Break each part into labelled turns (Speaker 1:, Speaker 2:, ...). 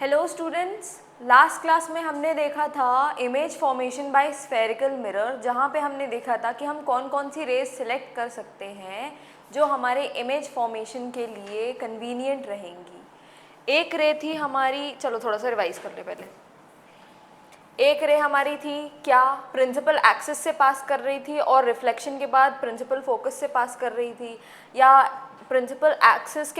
Speaker 1: Hello students, last class में हमने देखा था image formation bye spherical mirror, जहाँ पे हमने देखा था कि हम कौन कौन सी रेज सिलेक्ट कर सकते हैं जो हमारे इमेज फॉर्मेशन के लिए कन्वीनियंट रहेंगी। एक रे थी हमारी, चलो थोड़ा सा रिवाइज कर ले पहले। एक रे हमारी थी क्या, प्रिंसिपल एक्सिस से पास कर रही थी और रिफ्लेक्शन के बाद प्रिंसिपल फोकस से पास कर रही थी, या प्रिंसिपल एक्सिस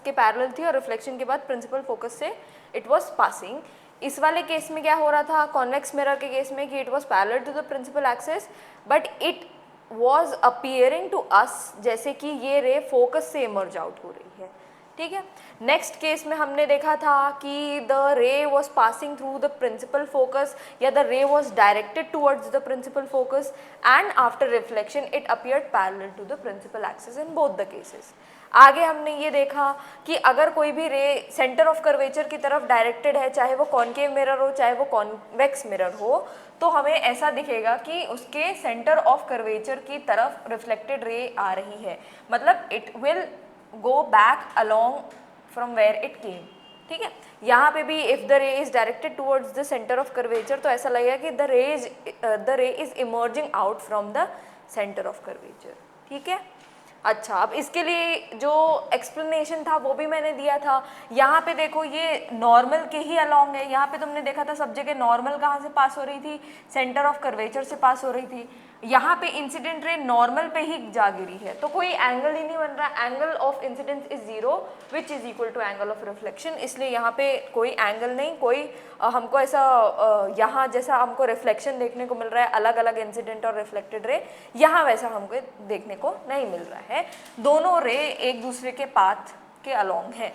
Speaker 1: के पैरेलल थी और रिफ्लेक्शन के बाद प्रिंसिपल फोकस से इट वाज पासिंग। इस वाले केस में क्या हो रहा था, कॉन्वेक्स मिरर के केस में, कि it was parallel to the principal axis but it was appearing to us जैसे कि ये रे फोकस से इमर्ज आउट हो रही है। ठीक है। नेक्स्ट केस में हमने देखा था कि the ray was passing through the principal focus, या the ray was directed towards the principal focus and after reflection it appeared parallel to the principal axis in both the cases. आगे हमने ये देखा कि अगर कोई भी रे सेंटर ऑफ कर्वेचर की तरफ डायरेक्टेड है, चाहे वो कॉनकेव मिरर हो चाहे वो कॉन्वेक्स मिरर हो, तो हमें ऐसा दिखेगा कि उसके सेंटर ऑफ कर्वेचर की तरफ रिफ्लेक्टेड रे आ रही है, मतलब it will go back along from where it came। ठीक है। यहाँ पे भी if the ray is directed towards the center of curvature तो ऐसा लगेगा कि the ray is emerging out from the center of curvature। ठीक है। अच्छा, अब इसके लिए जो एक्सप्लेनेशन था वो भी मैंने दिया था। यहाँ पे देखो ये नॉर्मल के ही अलॉन्ग है। यहाँ पे तुमने देखा था सब जगह नॉर्मल कहाँ से पास हो रही थी, सेंटर ऑफ कर्वेचर से पास हो रही थी। यहाँ पे इंसिडेंट रे नॉर्मल पे ही जा गिरी है, तो कोई एंगल ही नहीं बन रहा। Angle of incidence is 0 which is equal to angle of reflection, इसलिए यहाँ पे कोई एंगल नहीं, कोई हमको ऐसा यहाँ जैसा हमको रिफ्लेक्शन देखने को मिल रहा है अलग अलग इंसिडेंट और रिफ्लेक्टेड रे, यहाँ वैसा हमको देखने को नहीं मिल रहा है। दोनों रे एक दूसरे के पाथ के अलॉन्ग है,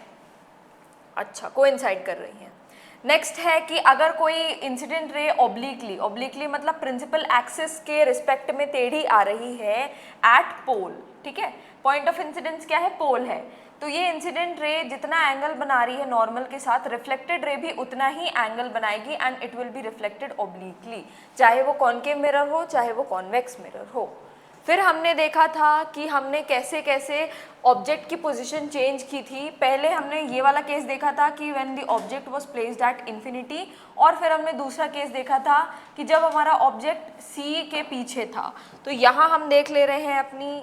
Speaker 1: अच्छा कोइंसाइड कर रही हैं। नेक्स्ट है कि अगर कोई इंसिडेंट रे ऑब्लिकली मतलब प्रिंसिपल एक्सिस के रिस्पेक्ट में टेढ़ी आ रही है एट पोल, ठीक है, पॉइंट ऑफ इंसिडेंस क्या है, पोल है, तो ये इंसिडेंट रे जितना एंगल बना रही है नॉर्मल के साथ, रिफ्लेक्टेड रे भी उतना ही एंगल बनाएगी and it will be reflected obliquely, चाहे वो कॉनकेव मिरर हो चाहे वो कॉन्वेक्स मिरर हो। फिर हमने देखा था कि हमने कैसे कैसे ऑब्जेक्ट की पोजीशन चेंज की थी। पहले हमने ये वाला केस देखा था कि when the object was placed at infinity, और फिर हमने दूसरा केस देखा था कि जब हमारा ऑब्जेक्ट सी के पीछे था। तो यहाँ हम देख ले रहे हैं अपनी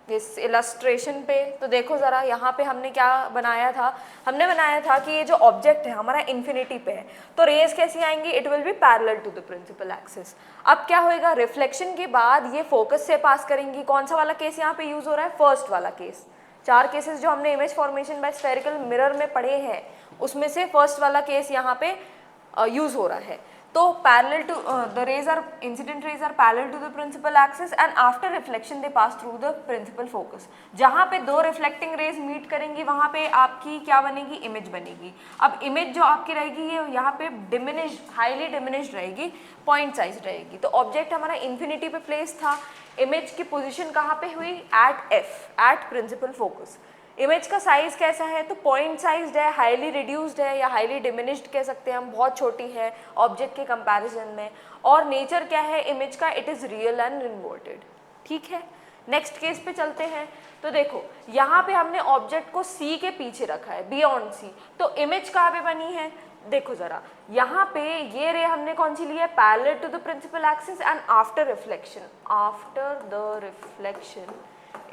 Speaker 1: इस इलस्ट्रेशन पे, तो देखो ज़रा यहाँ पे हमने क्या बनाया था, हमने बनाया था कि ये जो ऑब्जेक्ट है हमारा इन्फिनिटी पे है, तो रेज कैसी आएंगी, it will be parallel to the principal axis. अब क्या होएगा, रिफ्लेक्शन के बाद ये फोकस से पास करेंगी। कौन सा वाला केस यहाँ पे यूज हो रहा है, फर्स्ट वाला केस। 4 केसेस जो हमने image formation bye spherical mirror में पढ़े हैं उसमें से फर्स्ट वाला केस यहाँ पे यूज हो रहा है। तो parallel to the rays are incident rays are parallel to the principal axis and after reflection they pass through the principal focus. जहाँ पे दो रिफ्लेक्टिंग रेज मीट करेंगी वहाँ पे आपकी क्या बनेगी, इमेज बनेगी। अब इमेज जो आपकी रहेगी ये यहाँ पे डिमिनिश, हाईली डिमिनिश्ड रहेगी, पॉइंट साइज रहेगी। तो ऑब्जेक्ट हमारा इन्फिनिटी पे प्लेस था, इमेज की पोजिशन कहाँ पे हुई, at F, at principal focus. Image का साइज कैसा है, तो पॉइंट साइज्ड है, हाईली रिड्यूस्ड है या हाईली डिमिनिश्ड कह सकते हैं हम, बहुत छोटी है ऑब्जेक्ट के कंपैरिजन में। और नेचर क्या है इमेज का, it is real and inverted. ठीक है। नेक्स्ट केस पे चलते हैं। तो देखो यहाँ पे हमने ऑब्जेक्ट को सी के पीछे रखा है, बियॉन्ड सी, तो इमेज कहाँ पे बनी है, देखो जरा यहाँ पे ये रे हमने कौन सी ली है, parallel to the principal axis and after reflection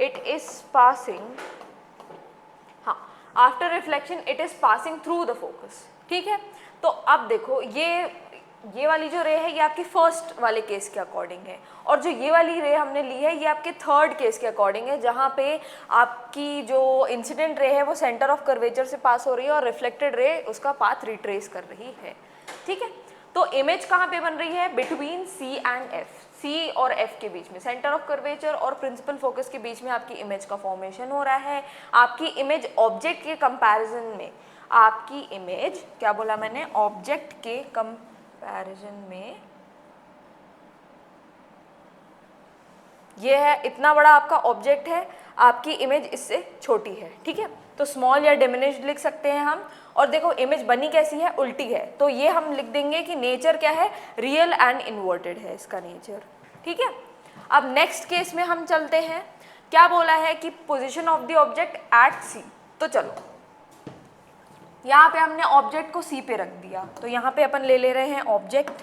Speaker 1: it is passing, हाँ, after reflection it is passing through the focus. ठीक है। तो अब देखो ये वाली जो रे है ये आपकी फर्स्ट वाले केस के अकॉर्डिंग है, और जो ये वाली रे हमने ली है ये आपके थर्ड केस के अकॉर्डिंग है, जहाँ पे आपकी जो इंसिडेंट रे है वो सेंटर ऑफ कर्वेचर से पास हो रही है और रिफ्लेक्टेड रे उसका पाथ रिट्रेस कर रही है। ठीक है। तो इमेज कहाँ पे बन रही है, बिटवीन सी एंड एफ, सी और एफ के बीच में, सेंटर ऑफ कर्वेचर और प्रिंसिपल फोकस के बीच में आपकी इमेज का फॉर्मेशन हो रहा है। आपकी इमेज ऑब्जेक्ट के कंपैरिजन में, आपकी इमेज क्या बोला मैंने, ऑब्जेक्ट के कंपैरिजन में ये है, इतना बड़ा आपका ऑब्जेक्ट है, आपकी इमेज इससे छोटी है। ठीक है। तो स्मॉल या डिमिनिश्ड लिख सकते हैं हम। और देखो इमेज बनी कैसी है, उल्टी है, तो ये हम लिख देंगे कि नेचर क्या है, रियल एंड इन्वर्टेड है इसका नेचर। ठीक है। अब नेक्स्ट केस में हम चलते हैं। क्या बोला है कि position of the object at C, तो चलो यहाँ पे हमने ऑब्जेक्ट को सी पे रख दिया, तो यहाँ पे अपन ले रहे हैं ऑब्जेक्ट,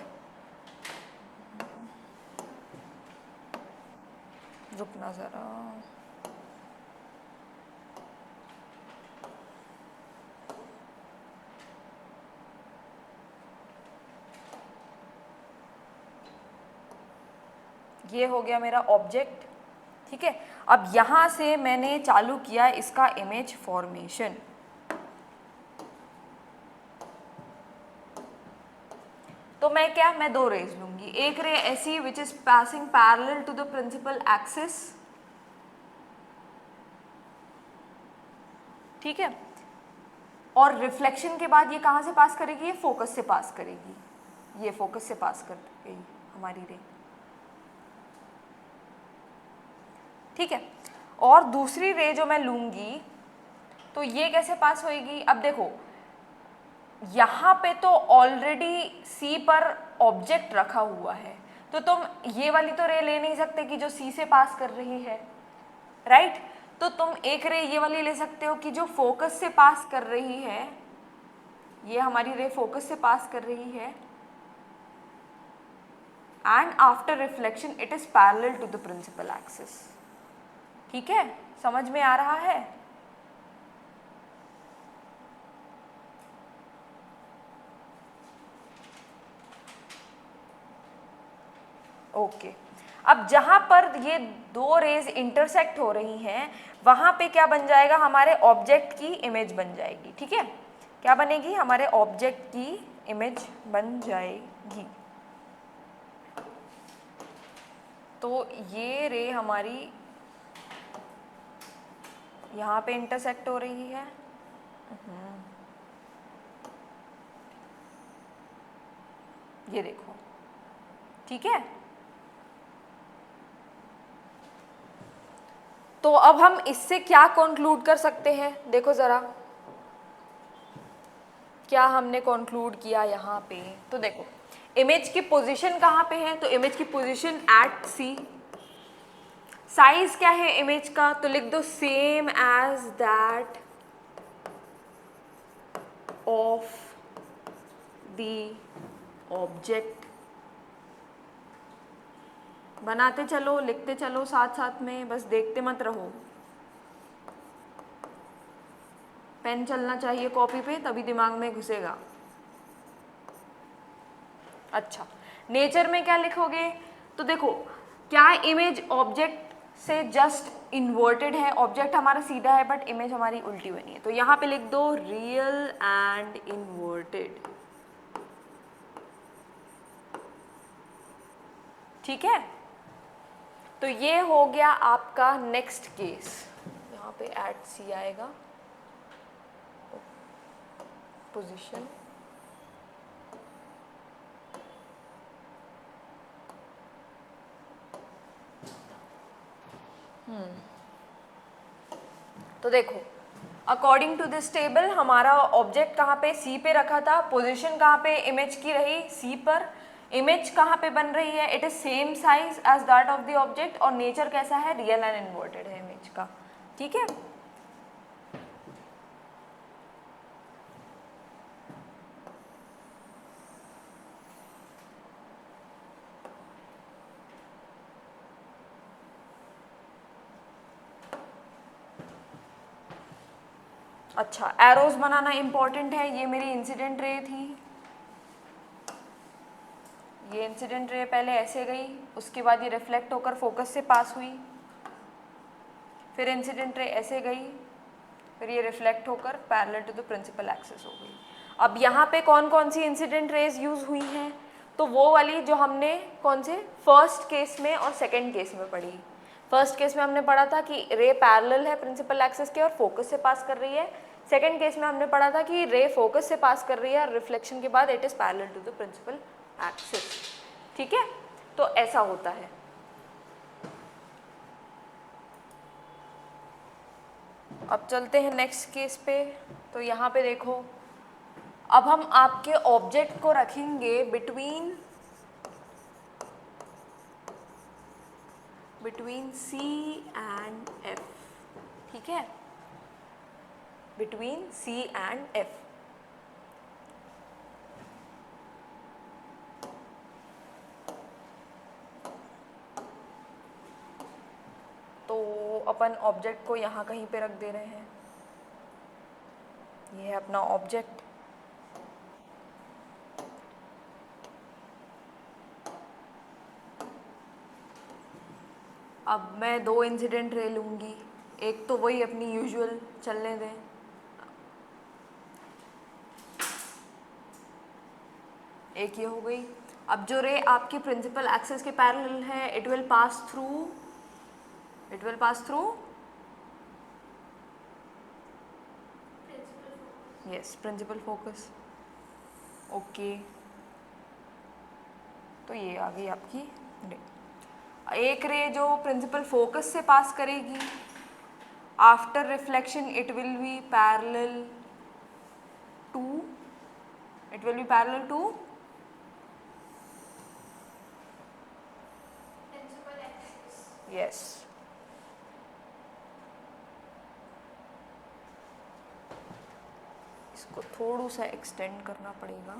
Speaker 1: रुकना ज़रा, ये हो गया मेरा ऑब्जेक्ट। ठीक है, अब यहाँ से मैंने चालू किया इसका इमेज फॉर्मेशन। तो मैं दो रेज लूंगी, एक रे ऐसी which is passing parallel to the principal axis, ठीक है, और रिफ्लेक्शन के बाद ये कहाँ से पास करेगी, ये फोकस से पास करेगी, ये फोकस से पास कर गई हमारी रे। ठीक है, और दूसरी रे जो मैं लूंगी तो ये कैसे पास होएगी, अब देखो यहाँ पे तो ऑलरेडी सी पर ऑब्जेक्ट रखा हुआ है, तो तुम ये वाली तो रे ले नहीं सकते कि जो सी से पास कर रही है, राइट। तो तुम एक रे ये वाली ले सकते हो कि जो फोकस से पास कर रही है, ये हमारी रे फोकस से पास कर रही है, and after reflection it is parallel to the principal axis. ठीक है, समझ में आ रहा है? ओके, अब जहाँ पर ये दो रेज इंटरसेक्ट हो रही हैं वहाँ पे क्या बन जाएगा, हमारे ऑब्जेक्ट की इमेज बन जाएगी। ठीक है, क्या बनेगी, हमारे ऑब्जेक्ट की इमेज बन जाएगी। तो ये रे हमारी यहाँ पे इंटरसेक्ट हो रही है, ये देखो। ठीक है, तो अब हम इससे क्या कंक्लूड कर सकते हैं, देखो ज़रा क्या हमने कंक्लूड किया यहाँ पे। तो देखो इमेज की पोजीशन कहाँ पे है, तो इमेज की पोजीशन एट सी। साइज क्या है इमेज का, तो लिख दो same as that of the object. बनाते चलो, लिखते चलो साथ साथ में, बस देखते मत रहो। पेन चलना चाहिए कॉपी पे, तभी दिमाग में घुसेगा। अच्छा, नेचर में क्या लिखोगे, तो देखो क्या इमेज ऑब्जेक्ट से जस्ट इन्वर्टेड है, ऑब्जेक्ट हमारा सीधा है बट इमेज हमारी उल्टी बनी है, तो यहाँ पे लिख दो रियल एंड इन्वर्टेड। ठीक है, तो ये हो गया आपका नेक्स्ट केस। यहाँ पे एट सी आएगा, पोजीशन, तो देखो अकॉर्डिंग टू दिस टेबल हमारा ऑब्जेक्ट कहाँ पे, सी पे रखा था, पोजीशन कहाँ पे इमेज की रही, सी पर, इमेज कहाँ पे बन रही है, it is same size as that of the object, और नेचर कैसा है, रियल एंड इन्वर्टेड है इमेज का। ठीक है, अच्छा एरोज बनाना इंपॉर्टेंट है। ये मेरी इंसिडेंट रे थी, ये इंसिडेंट रे पहले ऐसे गई, उसके बाद ये रिफ्लेक्ट होकर फोकस से पास हुई, फिर इंसिडेंट रे ऐसे गई, फिर ये रिफ्लेक्ट होकर parallel to the principal axis हो गई। अब यहाँ पे कौन कौन सी इंसिडेंट रेज यूज हुई हैं, तो वो वाली जो हमने कौन से फर्स्ट केस में और सेकंड केस में पढ़ी। फर्स्ट केस में हमने पढ़ा था कि रे पैरेलल है प्रिंसिपल एक्सिस के और फोकस से पास कर रही है। सेकंड केस में हमने पढ़ा था कि रे फोकस से पास कर रही है और रिफ्लेक्शन के बाद it is parallel to the principal axis. ठीक है, तो ऐसा होता है। अब चलते हैं नेक्स्ट केस पे। तो यहाँ पे देखो, अब हम आपके ऑब्जेक्ट को रखेंगे बिटवीन C एंड F। ठीक है, between C and F. तो अपन ऑब्जेक्ट को यहाँ कहीं पे रख दे रहे हैं, ये है अपना ऑब्जेक्ट। अब मैं दो इंसिडेंट रे लूँगी, एक तो वही अपनी यूजुअल चलने दें, एक ये हो गई। अब जो रे आपकी प्रिंसिपल एक्सिस के पैरेलल है, it will pass through yes principal focus. Okay, तो ये आ गई आपकी रे। एक रे जो प्रिंसिपल फोकस से पास करेगी, after reflection it will be parallel to yes. इसको थोड़ा सा एक्सटेंड करना पड़ेगा।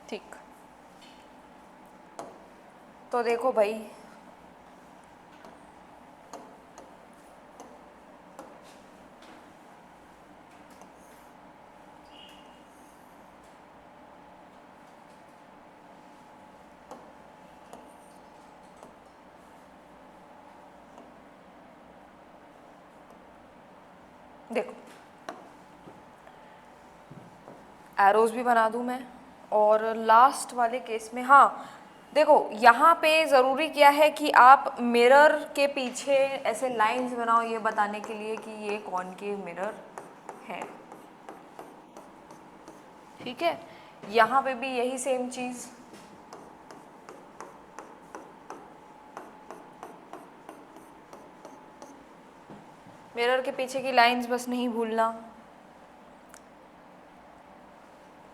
Speaker 1: ठीक, तो देखो भाई, देखो एरोज भी बना दूं मैं, और लास्ट वाले केस में, हाँ देखो यहाँ पे ज़रूरी क्या है कि आप मिरर के पीछे ऐसे लाइंस बनाओ ये बताने के लिए कि ये कॉनकेव मिरर है। ठीक है, यहाँ पे भी यही सेम चीज़, मिरर के पीछे की लाइंस बस नहीं भूलना।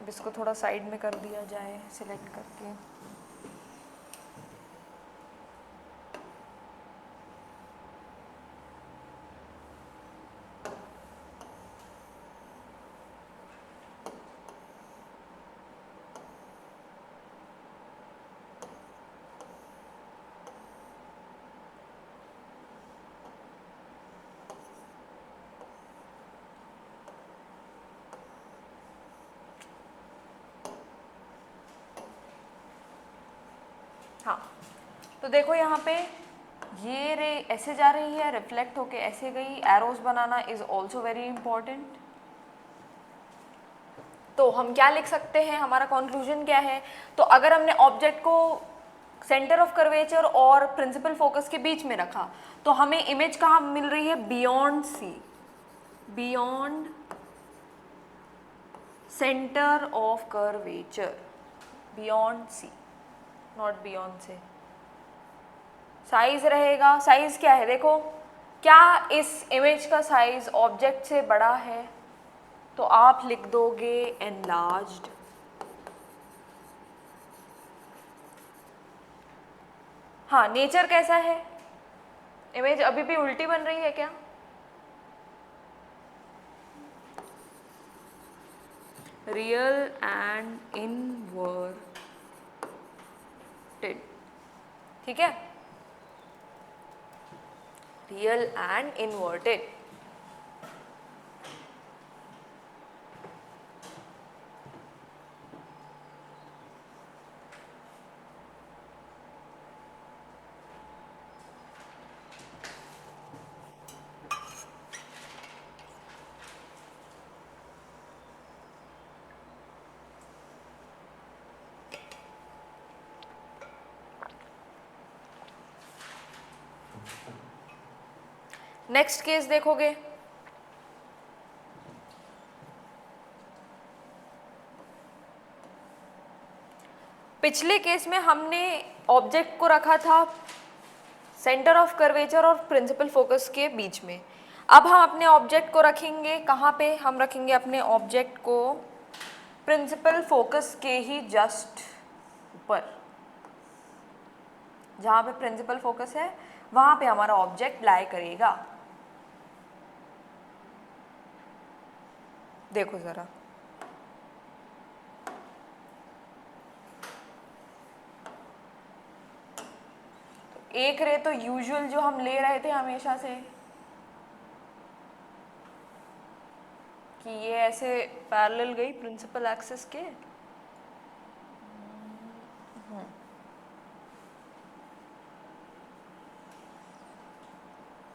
Speaker 1: अब इसको थोड़ा साइड में कर दिया जाए सिलेक्ट करके। हाँ, तो देखो यहाँ पे ये रे ऐसे जा रही है, रिफ्लेक्ट होके ऐसे गई। Arrows banana is also very important. तो हम क्या लिख सकते हैं, हमारा कंक्लूजन क्या है? तो अगर हमने ऑब्जेक्ट को सेंटर ऑफ कर्वेचर और प्रिंसिपल फोकस के बीच में रखा, तो हमें इमेज कहाँ मिल रही है? Beyond C, beyond centre of curvature, beyond C, not beyond C. Size रहेगा, साइज क्या है? देखो, क्या इस इमेज का साइज ऑब्जेक्ट से बड़ा है? तो आप लिख दोगे एनलार्ज्ड। हाँ, नेचर कैसा है? इमेज अभी भी उल्टी बन रही है क्या? रियल एंड इनवर्टेड, ठीक है, real and inverted. Next case देखोगे, पिछले केस में हमने ऑब्जेक्ट को रखा था सेंटर ऑफ कर्वेचर और प्रिंसिपल फोकस के बीच में। अब हम अपने ऑब्जेक्ट को रखेंगे कहाँ पे? हम रखेंगे अपने ऑब्जेक्ट को प्रिंसिपल फोकस के ही जस्ट ऊपर। जहाँ पे प्रिंसिपल फोकस है वहाँ पे हमारा ऑब्जेक्ट लाई करेगा। देखो ज़रा, एक रे तो यूजुअल जो हम ले रहे थे हमेशा से कि ये ऐसे पैरेलल गई प्रिंसिपल एक्सिस के,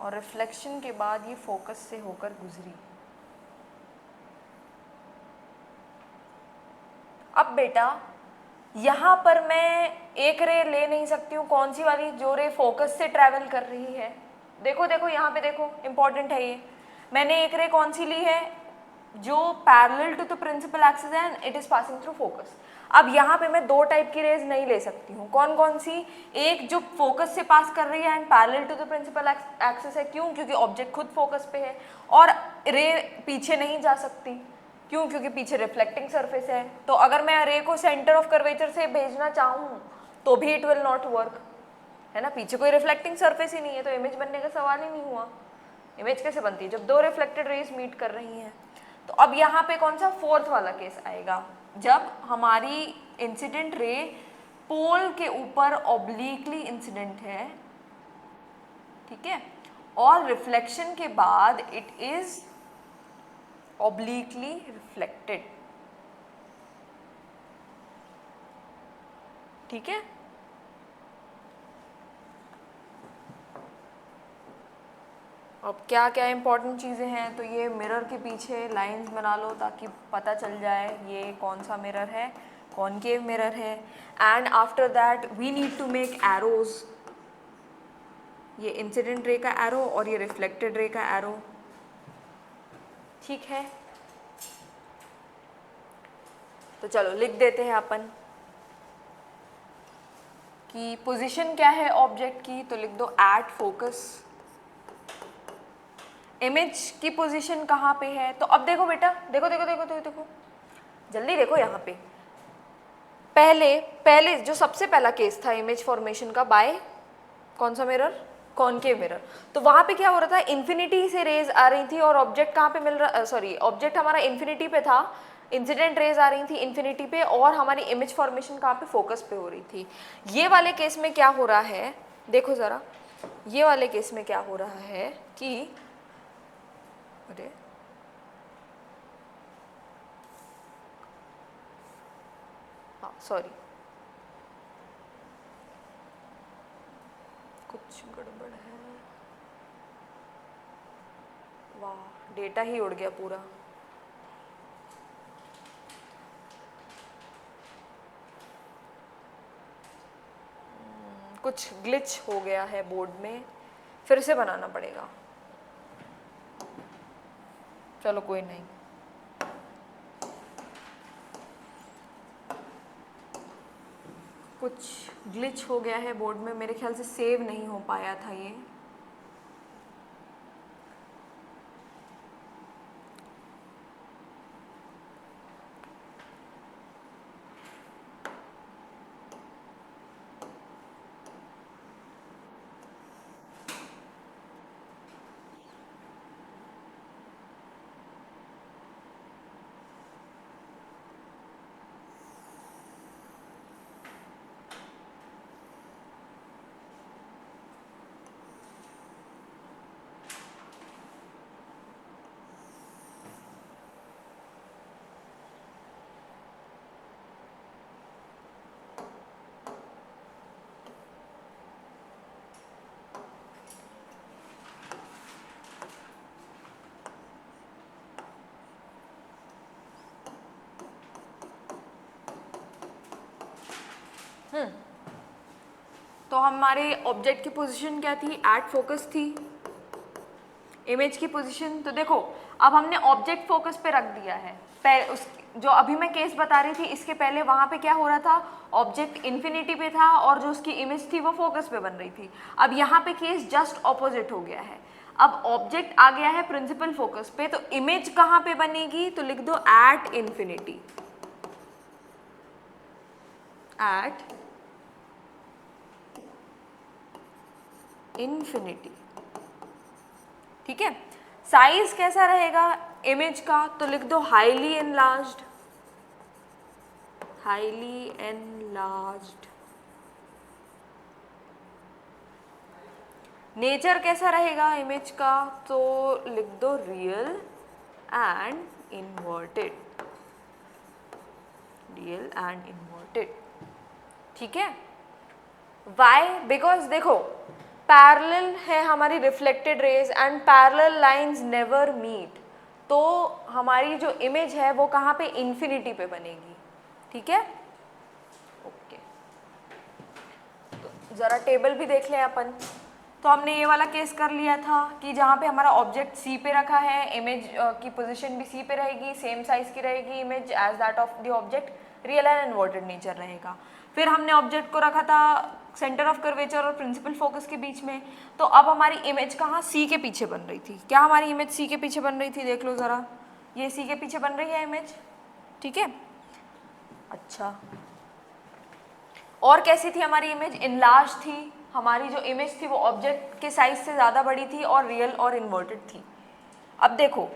Speaker 1: और रिफ्लेक्शन के बाद ये फोकस से होकर गुजरी। अब बेटा यहाँ पर मैं एक रे ले नहीं सकती हूँ, कौन सी वाली? जो रे फोकस से ट्रैवल कर रही है। देखो देखो यहाँ पे देखो, इम्पॉर्टेंट है ये। मैंने एक रे कौन सी ली है? जो parallel to the principal axis है and it is passing through focus. अब यहाँ पे मैं दो टाइप की रेज नहीं ले सकती हूँ। कौन कौन सी? एक जो फोकस से पास कर रही है and parallel to the principal axis है। क्यों? क्योंकि ऑब्जेक्ट खुद फोकस पे है। और रे पीछे नहीं जा सकती। क्यों? क्योंकि पीछे रिफ्लेक्टिंग सरफेस है। तो अगर मैं रे को सेंटर ऑफ कर्वेचर से भेजना चाहूँ तो भी इट विल नॉट वर्क, है ना। पीछे कोई रिफ्लेक्टिंग सरफेस ही नहीं है तो इमेज बनने का सवाल ही नहीं हुआ। इमेज कैसे बनती है? जब दो रिफ्लेक्टेड रेज मीट कर रही हैं। तो अब यहाँ पे कौन सा? फोर्थ वाला केस आएगा, जब हमारी इंसिडेंट रे पोल के ऊपर ऑब्लिकली इंसिडेंट है, ठीक है, और रिफ्लेक्शन के बाद इट इज ऑब्लिकली रिफ्लेक्टेड, ठीक है। अब क्या क्या इंपॉर्टेंट चीज़ें हैं? तो ये मिरर के पीछे लाइंस बना लो ताकि पता चल जाए ये कौन सा मिरर है, कॉनकेव मिरर है। And after that we need to make arrows, ये इंसिडेंट रे का एरो और ये रिफ्लेक्टेड रे का एरो, ठीक है। तो चलो लिख देते हैं अपन कि पोजीशन क्या है ऑब्जेक्ट की। तो लिख दो एट फोकस। इमेज की पोजीशन कहाँ पे है? तो अब देखो बेटा, देखो देखो देखो देखो देखो, जल्दी देखो यहाँ पे। पहले पहले जो सबसे पहला केस था इमेज फॉर्मेशन का बाय कौन सा मिरर? Concave mirror. तो वहाँ पे क्या हो रहा था? इन्फिनिटी से रेज आ रही थी और ऑब्जेक्ट कहाँ पे मिल रहा, सॉरी ऑब्जेक्ट हमारा इन्फिनिटी पे था, इंसिडेंट रेज आ रही थी इन्फिनिटी पे, और हमारी इमेज फॉर्मेशन कहाँ पे? फोकस पे हो रही थी। ये वाले केस में क्या हो रहा है देखो ज़रा, ये वाले केस में क्या हो रहा है कि अरे हाँ सॉरी, कुछ गड़बड़ है। वाह, डेटा ही उड़ गया पूरा। कुछ ग्लिच हो गया है बोर्ड में, फिर से बनाना पड़ेगा। चलो कोई नहीं, कुछ ग्लिच हो गया है बोर्ड में, मेरे ख्याल से सेव नहीं हो पाया था ये। तो हमारे ऑब्जेक्ट की पोजीशन क्या थी? एट फोकस थी। इमेज की पोजीशन, तो देखो अब हमने ऑब्जेक्ट फोकस पे रख दिया है। उस जो अभी मैं केस बता रही थी इसके पहले वहाँ पे क्या हो रहा था, ऑब्जेक्ट इन्फिनिटी पे था और जो उसकी इमेज थी वो फोकस पे बन रही थी। अब यहाँ पे केस जस्ट ऑपोजिट हो गया है, अब ऑब्जेक्ट आ गया है प्रिंसिपल फोकस पे, तो इमेज कहाँ पे बनेगी, तो लिख दो एट इन्फिनिटी, एट इन्फिनिटी। ठीक है, साइज कैसा रहेगा इमेज का, तो लिख दो highly enlarged, highly enlarged. Nature कैसा रहेगा इमेज का, तो लिख दो real and inverted, real and inverted. ठीक है, वाई, बिकॉज देखो पैरेलल है हमारी reflected rays and parallel lines never meet, तो हमारी जो इमेज है वो कहाँ पे, इन्फिनिटी पे बनेगी। ठीक है, ओके, तो ज़रा टेबल भी देख लें अपन। तो हमने ये वाला केस कर लिया था कि जहाँ पे हमारा ऑब्जेक्ट सी पे रखा है, इमेज की पोजीशन भी सी पे रहेगी, सेम साइज की रहेगी image as that of the object, real and inverted nature रहेगा। फिर हमने ऑब्जेक्ट को रखा था सेंटर ऑफ कर्वेचर और प्रिंसिपल फोकस के बीच में, तो अब हमारी इमेज कहाँ, सी के पीछे बन रही थी। क्या हमारी इमेज सी के पीछे बन रही थी, देख लो ज़रा, ये सी के पीछे बन रही है इमेज। ठीक है, अच्छा, और कैसी थी हमारी इमेज, इनलार्ज थी, हमारी जो इमेज थी वो ऑब्जेक्ट के साइज से ज़्यादा बड़ी थी और रियल और इन्वर्टेड थी। अब देखो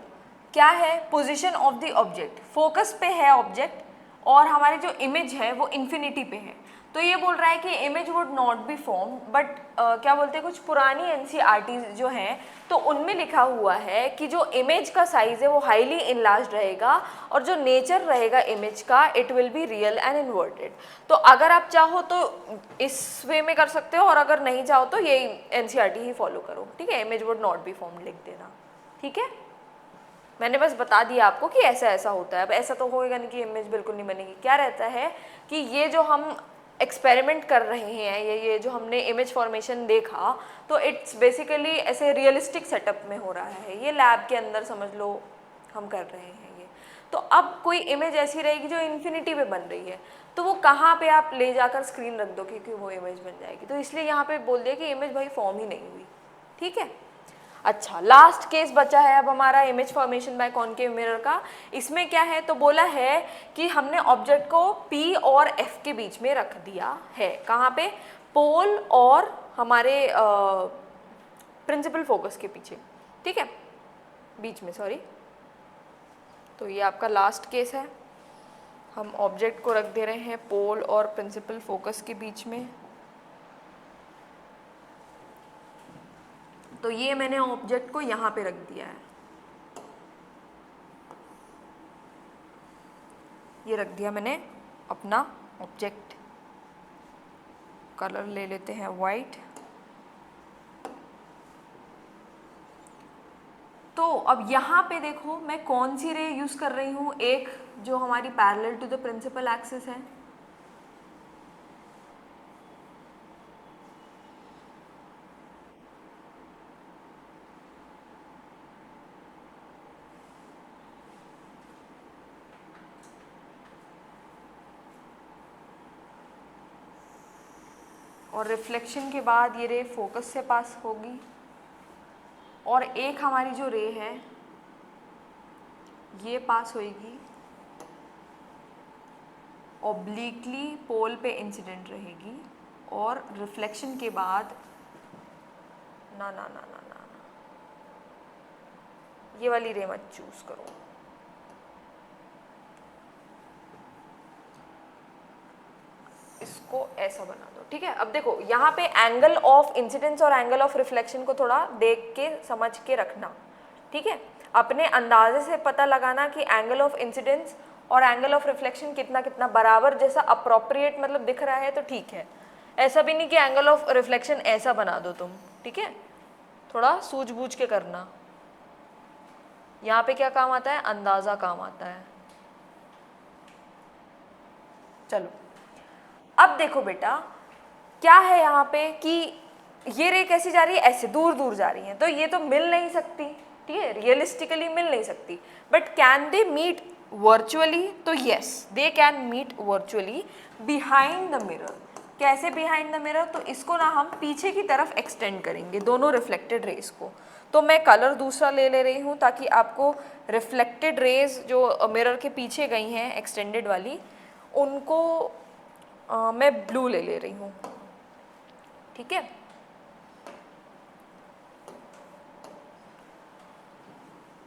Speaker 1: क्या है, position of the object, focus पे है ऑब्जेक्ट और हमारी जो इमेज है वो इन्फिनिटी पे है, तो ये बोल रहा है कि image would not be form, but क्या बोलते हैं, कुछ पुरानी एनसीईआरटी जो हैं तो उनमें लिखा हुआ है कि जो इमेज का साइज है वो हाईली इनलार्ज्ड रहेगा और जो नेचर रहेगा इमेज का it will be real and inverted. तो अगर आप चाहो तो इस वे में कर सकते हो और अगर नहीं चाहो तो ये एनसीईआरटी ही फॉलो करो। ठीक है, image would not be form लिख देना। ठीक है, मैंने बस बता दिया आपको कि ऐसा ऐसा होता है। अब ऐसा तो होएगा नहीं कि इमेज बिल्कुल नहीं बनेगी। क्या रहता है कि ये जो हम एक्सपेरिमेंट कर रहे हैं, ये जो हमने इमेज फॉर्मेशन देखा, तो इट्स बेसिकली ऐसे रियलिस्टिक सेटअप में हो रहा है, ये लैब के अंदर समझ लो हम कर रहे हैं ये। तो अब कोई इमेज ऐसी रहेगी जो इन्फिनिटी पे बन रही है, तो वो कहाँ पे आप ले जाकर स्क्रीन रख दो क्योंकि वो इमेज बन जाएगी, तो इसलिए यहाँ पे बोल दिया कि इमेज भाई फॉर्म ही नहीं हुई। ठीक है, अच्छा, लास्ट केस बचा है अब हमारा image formation bye concave mirror का। इसमें क्या है, तो बोला है कि हमने ऑब्जेक्ट को P और F के बीच में रख दिया है, कहाँ पे, पोल और हमारे प्रिंसिपल फोकस के पीछे। ठीक है, बीच में, सॉरी। तो ये आपका लास्ट केस है, हम ऑब्जेक्ट को रख दे रहे हैं पोल और प्रिंसिपल फोकस के बीच में। तो ये मैंने ऑब्जेक्ट को यहाँ पे रख दिया है, ये रख दिया मैंने अपना ऑब्जेक्ट। कलर ले लेते हैं वाइट। तो अब यहाँ पे देखो मैं कौन सी रे यूज़ कर रही हूँ, एक जो हमारी parallel to the principal axis है, और रिफ्लेक्शन के बाद ये रे फोकस से पास होगी, और एक हमारी जो रे है ये पास होएगी ऑब्लिकली पोल पे इंसिडेंट रहेगी, और रिफ्लेक्शन के बाद ना ना ना ना ना, ये वाली रे मत चूज करो, इसको ऐसा बना दो। ठीक है, अब देखो यहाँ पे एंगल ऑफ इंसिडेंस और एंगल ऑफ रिफ्लेक्शन को थोड़ा देख के समझ के रखना। ठीक है, अपने अंदाजे से पता लगाना कि एंगल ऑफ इंसिडेंस और एंगल ऑफ रिफ्लेक्शन कितना कितना बराबर जैसा अप्रोप्रिएट मतलब दिख रहा है तो ठीक है, ऐसा भी नहीं कि एंगल ऑफ रिफ्लेक्शन ऐसा बना दो तुम। ठीक है, थोड़ा सूझबूझ के करना। यहाँ पे क्या काम आता है, अंदाज़ा काम आता है। चलो अब देखो बेटा क्या है यहाँ पे कि ये रे कैसी जा रही है, ऐसे दूर दूर जा रही है, तो ये तो मिल नहीं सकती, ठीक है, रियलिस्टिकली मिल नहीं सकती। But can they meet virtually, तो yes they can meet virtually behind the mirror. कैसे बिहाइंड द मिरर, तो इसको ना हम पीछे की तरफ एक्सटेंड करेंगे दोनों रिफ्लेक्टेड रेज को। तो मैं कलर दूसरा ले रही हूँ ताकि आपको रिफ्लेक्टेड रेज जो मिरर के पीछे गई हैं एक्सटेंडेड वाली, उनको मैं ब्लू ले रही हूँ, ठीक है।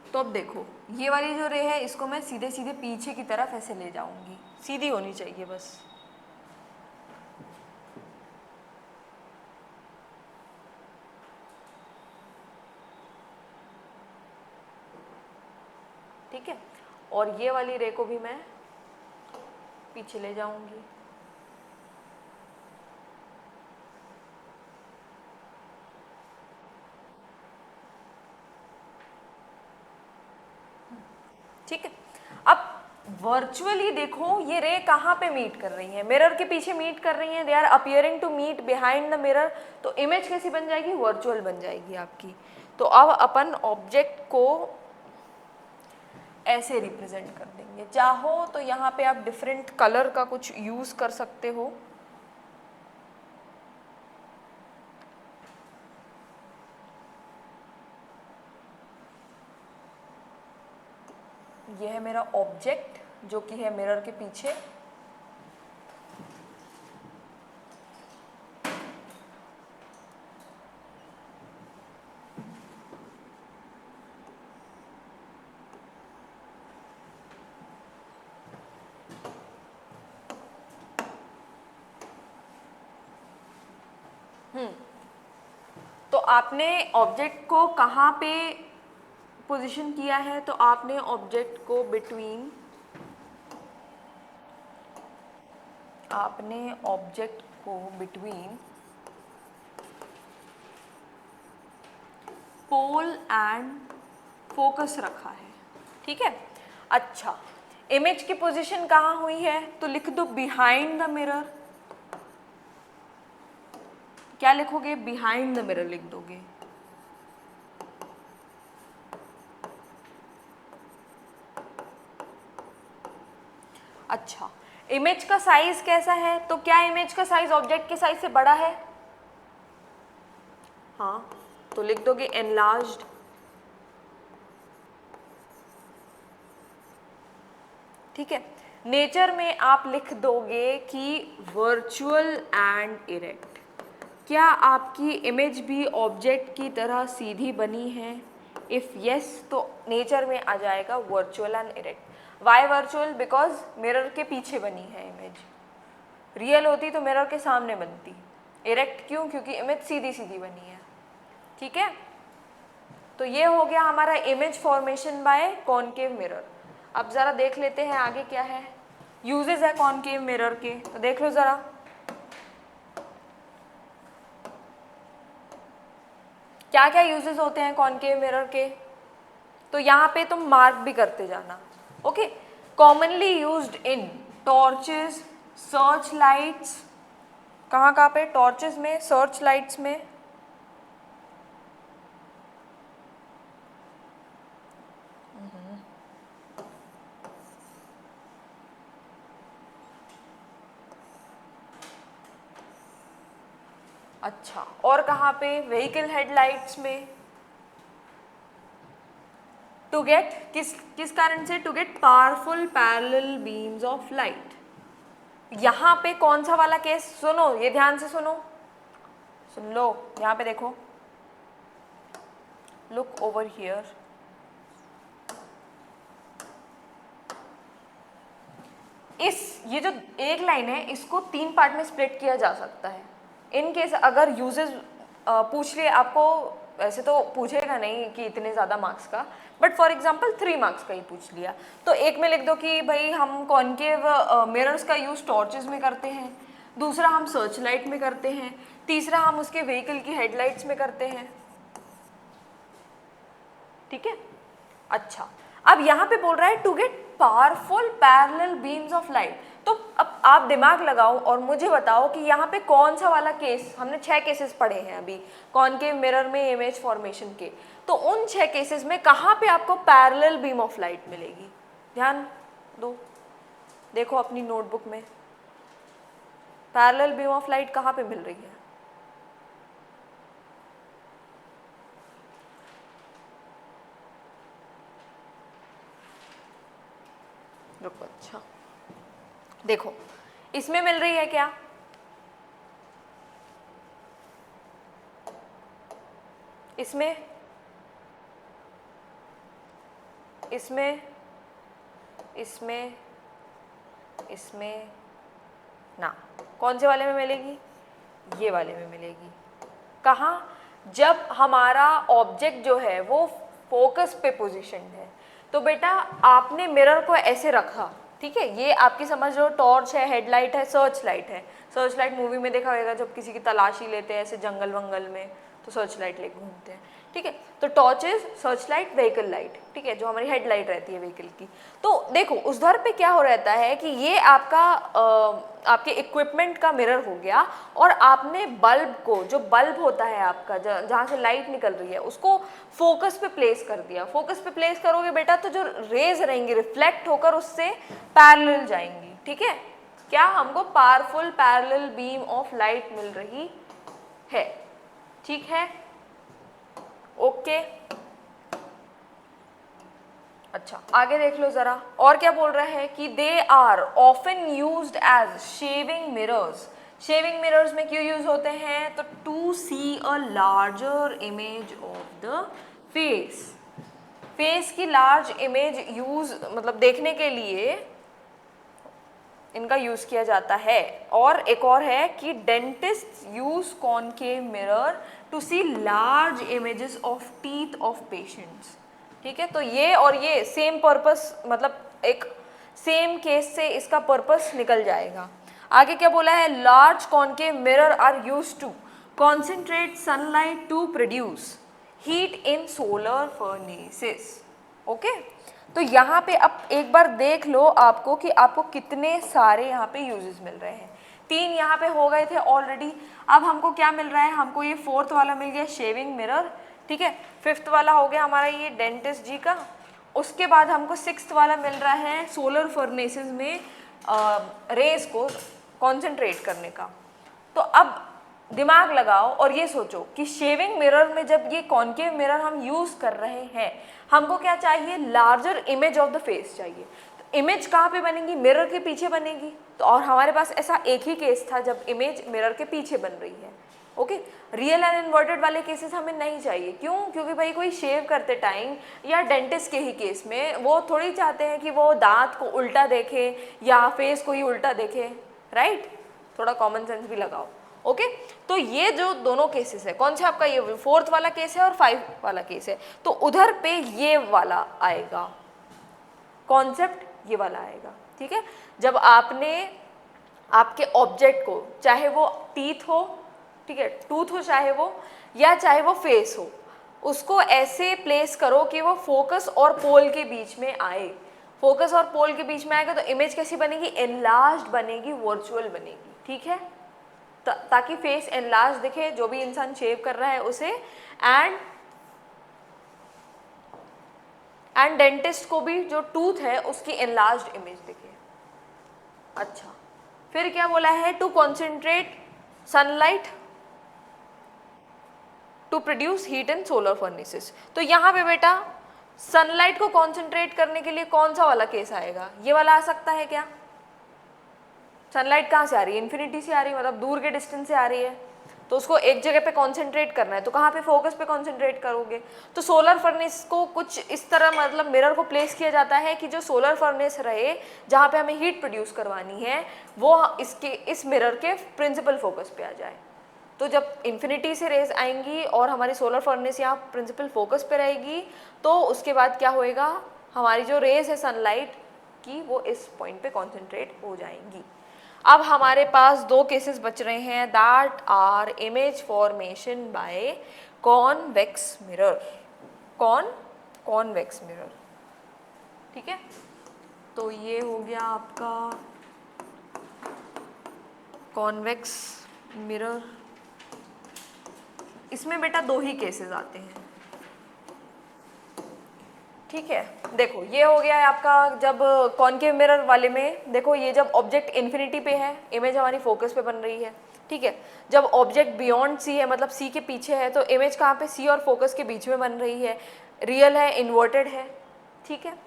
Speaker 1: तो अब देखो ये वाली जो रे है इसको मैं सीधे सीधे पीछे की तरफ ऐसे ले जाऊंगी, सीधी होनी चाहिए बस। ठीक है, और ये वाली रे को भी मैं पीछे ले जाऊंगी। ठीक है, अब वर्चुअली देखो ये रे कहाँ पे मीट कर रही है, मिरर के पीछे मीट कर रही हैं, they are appearing to meet behind the mirror. तो इमेज कैसी बन जाएगी, वर्चुअल बन जाएगी आपकी। तो अब अपन ऑब्जेक्ट को ऐसे रिप्रेजेंट कर देंगे, चाहो तो यहाँ पे आप डिफरेंट कलर का कुछ यूज कर सकते हो। यह है मेरा ऑब्जेक्ट जो कि है मिरर के पीछे। तो आपने ऑब्जेक्ट को कहाँ पे पोजीशन किया है, तो आपने ऑब्जेक्ट को बिटवीन, आपने ऑब्जेक्ट को बिटवीन पोल एंड फोकस रखा है, ठीक है। अच्छा, इमेज की पोजीशन कहाँ हुई है, तो लिख दो बिहाइंड द मिरर। क्या लिखोगे, बिहाइंड द मिरर लिख दोगे। अच्छा, इमेज का साइज कैसा है, तो क्या इमेज का साइज ऑब्जेक्ट के साइज से बड़ा है, हाँ, तो लिख दोगे एनलार्ज्ड। ठीक है, नेचर में आप लिख दोगे कि वर्चुअल एंड इरेक्ट। क्या आपकी इमेज भी ऑब्जेक्ट की तरह सीधी बनी है, इफ़ यस तो नेचर में आ जाएगा virtual and erect. Why virtual, because mirror के पीछे बनी है इमेज, रियल होती तो मिरर के सामने बनती। इरेक्ट क्यों, क्योंकि इमेज सीधी सीधी बनी है, ठीक है। तो ये हो गया हमारा image formation bye concave mirror. अब ज़रा देख लेते हैं आगे क्या है, यूजेस है कॉनकेव मिरर के, तो देख लो ज़रा। क्या क्या यूजेस होते हैं कॉनकेव मिरर के, तो यहाँ पे तुम मार्क भी करते जाना, okay. Commonly used in torches, search lights, कहाँ कहाँ पे, टॉर्चेस में, सर्च लाइट्स में, अच्छा, और कहाँ पे, व्हीकल हेडलाइट्स में। टू गेट, किस कारण से, to get powerful parallel beams of light. यहाँ पे कौन सा वाला केस, सुनो ये ध्यान से सुनो, सुन लो, यहाँ पे देखो, लुक ओवर हियर। ये जो एक लाइन है इसको 3 पार्ट में स्प्लिट किया जा सकता है। इन केस अगर यूजेस पूछ लिए आपको, वैसे तो पूछेगा नहीं कि इतने ज़्यादा मार्क्स का, बट फॉर एग्जांपल 3 मार्क्स का ही पूछ लिया, तो एक में लिख दो कि भाई हम कॉनकेव मिरर्स का यूज़ टॉर्चेस में करते हैं, दूसरा हम सर्च लाइट में करते हैं, तीसरा हम उसके व्हीकल की हेडलाइट्स में करते हैं, ठीक है। अच्छा, अब यहाँ पे बोल रहा है to get powerful parallel beams of light, तो तो अब आप दिमाग लगाओ और मुझे बताओ कि यहाँ पे कौन सा वाला केस, हमने 6 केसेस पढ़े हैं अभी कॉनकेव मिरर में इमेज फॉर्मेशन के, तो उन 6 केसेस में कहाँ पे आपको पैरेलल बीम ऑफ लाइट मिलेगी? ध्यान दो, देखो अपनी नोटबुक में पैरेलल बीम ऑफ लाइट कहाँ पे मिल रही है? रुको, अच्छा देखो इसमें मिल रही है क्या? इसमें, इसमें, इसमें, इसमें ना, कौन से वाले में मिलेगी? ये वाले में मिलेगी। कहाँ? जब हमारा ऑब्जेक्ट जो है वो फोकस पे पोजीशन है। तो बेटा आपने मिरर को ऐसे रखा, ठीक है, ये आपकी समझ लो टॉर्च है, हेडलाइट है, सर्च लाइट है। सर्च लाइट मूवी में देखा होगा, जब किसी की तलाशी लेते हैं ऐसे जंगल वंगल में तो सर्च लाइट लेके घूमते हैं, ठीक है। तो torch is search light, vehicle light, ठीक है, जो हमारी हेडलाइट रहती है व्हीकल की। तो देखो उधर पे क्या हो रहता है कि ये आपका आपके इक्विपमेंट का मिरर हो गया, और आपने बल्ब को, जो बल्ब होता है आपका जहाँ से लाइट निकल रही है, उसको फोकस पे प्लेस कर दिया। फोकस पे प्लेस करोगे बेटा तो जो रेज रहेंगी रिफ्लेक्ट होकर उससे पैरेलल जाएंगी, ठीक है। क्या हमको powerful parallel beam of light मिल रही है, ठीक है, ओके। अच्छा आगे देख लो जरा, और क्या बोल रहा है कि they are often used as shaving mirrors. Shaving mirrors में क्यों यूज होते हैं? तो to see a larger image of the face. Face की लार्ज इमेज यूज मतलब देखने के लिए इनका यूज किया जाता है। और एक और है कि dentist use concave mirror to see large images of teeth of patients, ठीक है। तो ये और ये सेम पर्पस, मतलब एक सेम केस से इसका पर्पस निकल जाएगा। आगे क्या बोला है? Large concave mirror are used to concentrate sunlight to produce heat in solar furnaces, okay. तो यहाँ पे अब एक बार देख लो आपको कि आपको कितने सारे यहाँ पे यूजेस मिल रहे हैं। 3 यहाँ पे हो गए थे ऑलरेडी। अब हमको क्या मिल रहा है? हमको ये 4th वाला मिल गया शेविंग मिरर, ठीक है। 5th वाला हो गया हमारा ये डेंटिस्ट जी का। उसके बाद हमको 6th वाला मिल रहा है सोलर फर्नेसेस में रेज को कॉन्सेंट्रेट करने का। तो अब दिमाग लगाओ और ये सोचो कि शेविंग मिरर में जब ये कॉनकेव मिरर हम यूज़ कर रहे हैं, हमको क्या चाहिए? Larger image of the face चाहिए। तो इमेज कहाँ पे बनेगी? मिरर के पीछे बनेगी। तो और हमारे पास ऐसा एक ही केस था जब इमेज मिरर के पीछे बन रही है, ओके। रियल एंड इन्वर्टेड वाले केसेस हमें नहीं चाहिए। क्यों? क्योंकि भाई कोई शेव करते टाइम या डेंटिस्ट के ही केस में वो थोड़ी चाहते हैं कि वो दांत को उल्टा देखे या फेस को ही उल्टा देखे, राइट। थोड़ा कॉमन सेंस भी लगाओ, ओके। तो ये जो दोनों केसेस है, कौन सा आपका? ये 4th वाला केस है और 5 वाला केस है। तो उधर पे ये वाला आएगा कॉन्सेप्ट, ये वाला आएगा, ठीक है। जब आपने आपके ऑब्जेक्ट को, चाहे वो टीथ हो, ठीक है, टूथ हो चाहे वो, या चाहे वो फेस हो, उसको ऐसे प्लेस करो कि वो फोकस और पोल के बीच में आए। फोकस और पोल के बीच में आएगा तो इमेज कैसी बनेगी? एनलार्ज्ड बनेगी, वर्चुअल बनेगी, ठीक है। ताकि फेस एनलार्ज दिखे जो भी इंसान शेव कर रहा है उसे, एंड डेंटिस्ट को भी जो टूथ है उसकी एनलार्ज्ड इमेज दिखे। अच्छा, फिर क्या बोला है? To concentrate sunlight to produce heat in solar furnaces. तो यहाँ पे बेटा सनलाइट को कॉन्सेंट्रेट करने के लिए कौन सा वाला केस आएगा? ये वाला आ सकता है क्या? सनलाइट कहाँ से आ रही है? इन्फिनिटी से आ रही है, मतलब दूर के डिस्टेंस से आ रही है। तो उसको एक जगह पे कॉन्सेंट्रेट करना है, तो कहाँ पे? फोकस पे कॉन्सेंट्रेट करोगे। तो सोलर फर्नेस को कुछ इस तरह मतलब मिरर को प्लेस किया जाता है कि जो सोलर फर्नेस रहे जहाँ पे हमें हीट प्रोड्यूस करवानी है वो इस मिरर के प्रिंसिपल फोकस पे आ जाए। तो जब इन्फिनिटी से रेज आएंगी और हमारी सोलर फर्नेस यहाँ प्रिंसिपल फोकस पे रहेगी, तो उसके बाद क्या होएगा? हमारी जो रेज है सनलाइट की वो इस पॉइंट पे कॉन्सेंट्रेट हो जाएंगी। अब हमारे पास 2 केसेस बच रहे हैं, that are image formation by convex mirror. Convex mirror, ठीक है। तो ये हो गया आपका कॉन्वेक्स मिरर, इसमें बेटा दो ही केसेस आते हैं, ठीक है। देखो ये हो गया है आपका, जब कॉनकेव मिरर वाले में देखो ये जब ऑब्जेक्ट इन्फिनिटी पे है, इमेज हमारी फोकस पे बन रही है, ठीक है। जब ऑब्जेक्ट बियॉन्ड सी है, मतलब सी के पीछे है, तो इमेज कहाँ पे, सी और फोकस के बीच में बन रही है, रियल है, इन्वर्टेड है, ठीक है।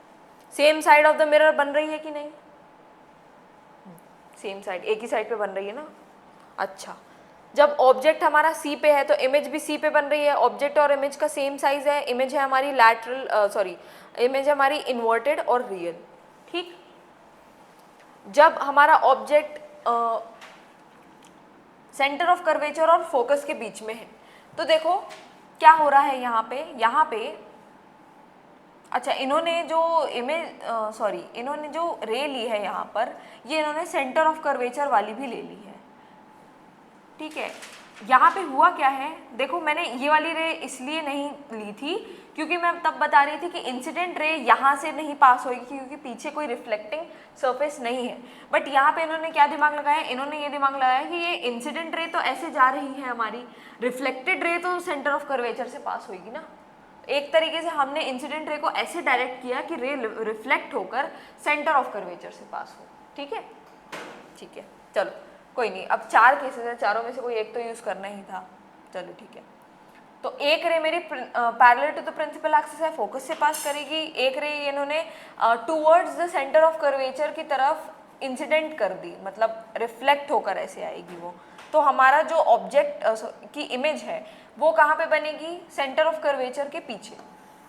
Speaker 1: Same side of the mirror बन रही है कि नहीं, सेम साइड, एक ही साइड पे बन रही है ना। अच्छा, जब ऑब्जेक्ट हमारा सी पे है तो इमेज भी सी पे बन रही है, ऑब्जेक्ट और इमेज का सेम साइज है, इमेज है हमारी लैटरल सॉरी इमेज है हमारी इन्वर्टेड और रियल, ठीक। जब हमारा ऑब्जेक्ट सेंटर ऑफ कर्वेचर और फोकस के बीच में है, तो देखो क्या हो रहा है यहाँ पे अच्छा, इन्होंने जो इन्होंने जो रे ली है यहाँ पर, ये इन्होंने सेंटर ऑफ कर्वेचर वाली भी ले ली है, ठीक है। यहाँ पे हुआ क्या है, देखो मैंने ये वाली रे इसलिए नहीं ली थी क्योंकि मैं तब बता रही थी कि इंसिडेंट रे यहाँ से नहीं पास होगी क्योंकि पीछे कोई रिफ्लेक्टिंग सरफेस नहीं है। बट यहाँ पे इन्होंने क्या दिमाग लगाया, इन्होंने ये दिमाग लगाया कि ये इंसिडेंट रे तो ऐसे जा रही है हमारी, रिफ्लेक्टेड रे तो सेंटर ऑफ कर्वेचर से पास होगी ना। एक तरीके से हमने इंसिडेंट रे को ऐसे डायरेक्ट किया कि रे रिफ्लेक्ट होकर सेंटर ऑफ कर्वेचर से पास हो, ठीक है। ठीक है, चलो कोई नहीं, अब 4 केसेस है, चारों में से कोई एक तो यूज करना ही था, चलो ठीक है। तो एक रे मेरी parallel to the principal axis है, फोकस से पास करेगी, एक रे इन्होंने towards the centre of curvature की तरफ इंसिडेंट कर दी, मतलब रिफ्लेक्ट होकर ऐसे आएगी वो। तो हमारा जो ऑब्जेक्ट की इमेज है वो कहाँ पे बनेगी, सेंटर ऑफ कर्वेचर के पीछे।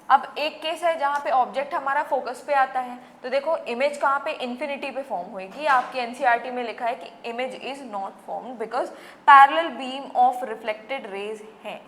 Speaker 1: अब एक केस है जहाँ पे ऑब्जेक्ट हमारा फोकस पे आता है, तो देखो इमेज कहाँ पे, इन्फिनिटी पे फॉर्म होएगी। आपके एनसीईआरटी में लिखा है कि image is not formed because parallel beam of reflected raise है।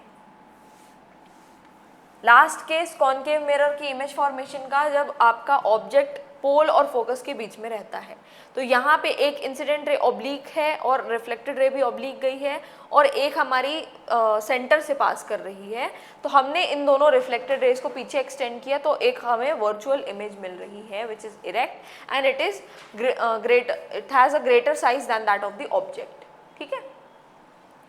Speaker 1: लास्ट केस कॉनकेव मिरर की इमेज फॉर्मेशन का, जब आपका ऑब्जेक्ट पोल और फोकस के बीच में रहता है, तो यहाँ पे एक इंसिडेंट रे ऑब्लिक है और रिफ्लेक्टेड रे भी ऑब्लिक गई है और एक हमारी सेंटर से पास कर रही है। तो हमने इन दोनों रिफ्लेक्टेड रेज को पीछे एक्सटेंड किया तो एक हमें वर्चुअल इमेज मिल रही है which is erect and it is it has a greater size than that of the object, ठीक है।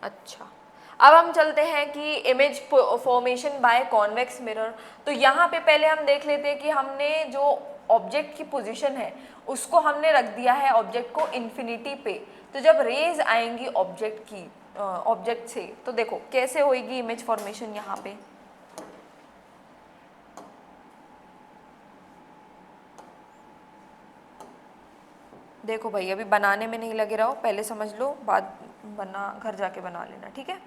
Speaker 1: अच्छा, अब हम चलते हैं कि image formation by convex mirror. तो यहाँ पे पहले हम देख लेते हैं कि हमने जो ऑब्जेक्ट की पोजीशन है उसको हमने रख दिया है ऑब्जेक्ट को इन्फिनिटी पे। तो जब रेज आएंगी ऑब्जेक्ट से, तो देखो कैसे होएगी इमेज फॉर्मेशन यहाँ पे। देखो भाई अभी बनाने में नहीं लगे रहो, पहले समझ लो, बाद घर जाके बना लेना, ठीक है।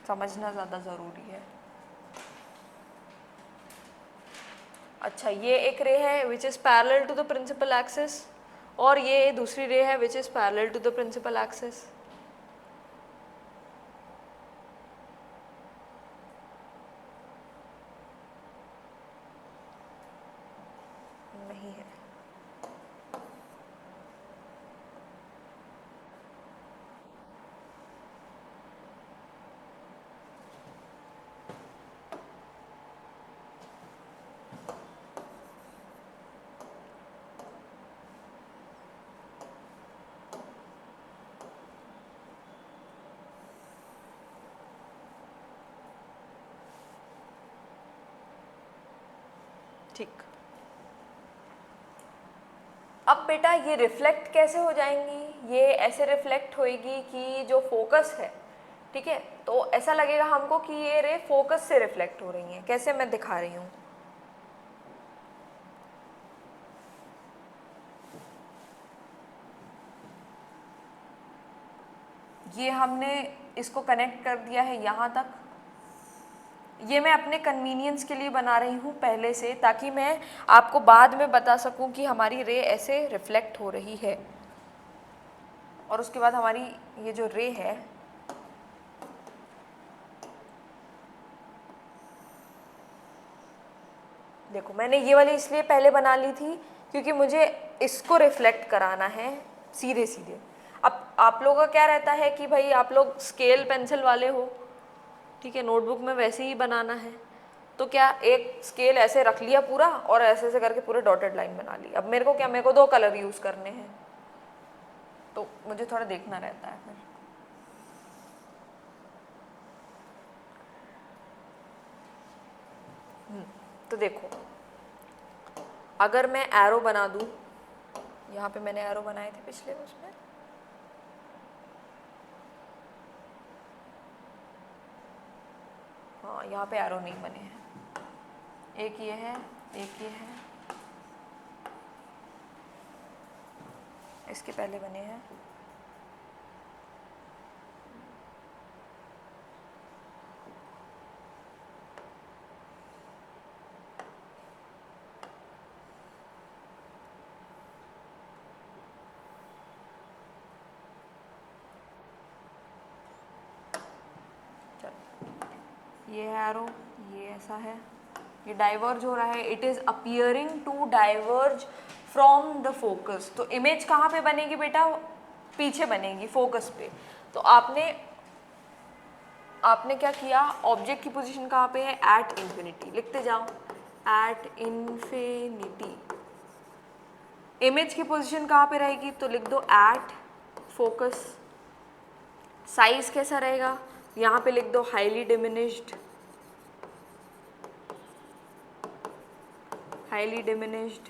Speaker 1: समझना ज़्यादा ज़रूरी है। अच्छा, ये एक रे है which is parallel to the principal axis और ये दूसरी रे है which is parallel to the principal axis. नहीं है, ठीक। अब बेटा ये रिफ्लेक्ट कैसे हो जाएंगी, ये ऐसे रिफ्लेक्ट होएगी कि जो फोकस है, ठीक है, तो ऐसा लगेगा हमको कि ये रे फोकस से रिफ्लेक्ट हो रही हैं। कैसे, मैं दिखा रही हूँ। ये हमने इसको कनेक्ट कर दिया है यहाँ तक। ये मैं अपने कन्वीनियंस के लिए बना रही हूँ पहले से, ताकि मैं आपको बाद में बता सकूँ कि हमारी रे ऐसे रिफ्लेक्ट हो रही है। और उसके बाद हमारी ये जो रे है, देखो मैंने ये वाली इसलिए पहले बना ली थी क्योंकि मुझे इसको रिफ्लेक्ट कराना है सीधे सीधे। अब आप लोगों का क्या रहता है कि भाई आप लोग स्केल पेंसिल वाले हो, ठीक है, नोटबुक में वैसे ही बनाना है, तो क्या एक स्केल ऐसे रख लिया पूरा और ऐसे ऐसे करके पूरे डॉटेड लाइन बना ली। अब मेरे को क्या, मेरे को 2 कलर यूज़ करने हैं, तो मुझे थोड़ा देखना रहता है फिर। तो देखो, अगर मैं एरो बना दूं, यहाँ पे मैंने एरो बनाए थे पिछले उसमें, हाँ यहाँ पे एरो नहीं बने हैं, एक ये है, एक ये है, इसके पहले बने हैं, ये है एरो, ये ऐसा है, ये डाइवर्ज हो रहा है, it is appearing to diverge from the focus. तो इमेज कहाँ पे बनेगी बेटा? पीछे बनेगी, फोकस पे। तो आपने क्या किया, ऑब्जेक्ट की पोजीशन कहाँ पे है? एट इन्फिनिटी, लिखते जाओ, एट इन्फिनिटी। इमेज की पोजीशन कहाँ पे रहेगी? तो लिख दो एट फोकस। साइज कैसा रहेगा? यहाँ पे लिख दो highly diminished, highly diminished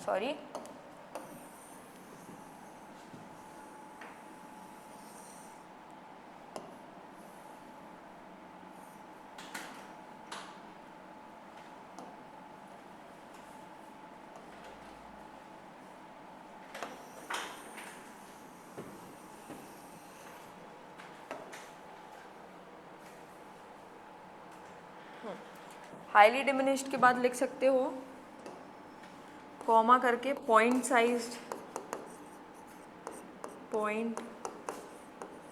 Speaker 1: sorry, highly diminished के बाद लिख सकते हो कॉमा करके पॉइंट साइज्ड, पॉइंट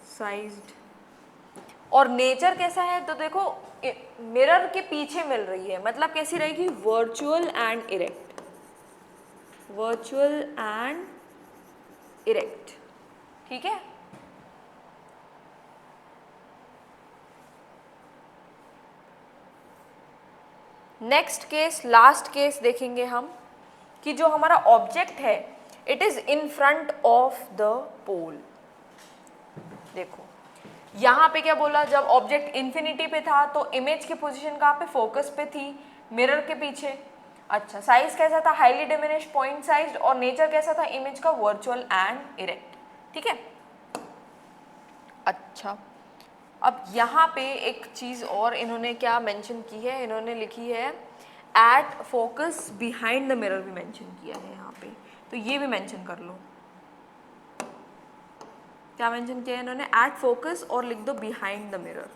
Speaker 1: साइज्ड। और नेचर कैसा है? तो देखो मिरर के पीछे मिल रही है, मतलब कैसी रहेगी? Virtual and erect, virtual and erect, ठीक है। नेक्स्ट केस, लास्ट केस देखेंगे हम कि जो हमारा ऑब्जेक्ट है it is in front of the pole. देखो यहाँ पे क्या बोला, जब ऑब्जेक्ट इन्फिनिटी पे था तो इमेज की पोजीशन कहाँ पे? फोकस पे थी, मिरर के पीछे। अच्छा, साइज कैसा था? Highly diminished, point sized. और नेचर कैसा था इमेज का? वर्चुअल एंड इरेक्ट, ठीक है। अच्छा, अब यहाँ पे एक चीज़ और इन्होंने क्या मेंशन की है, इन्होंने लिखी है at focus behind the mirror भी मेंशन किया है यहाँ पे, तो ये भी मेंशन कर लो। क्या मेंशन किया है इन्होंने? एट फोकस और लिख दो behind the mirror,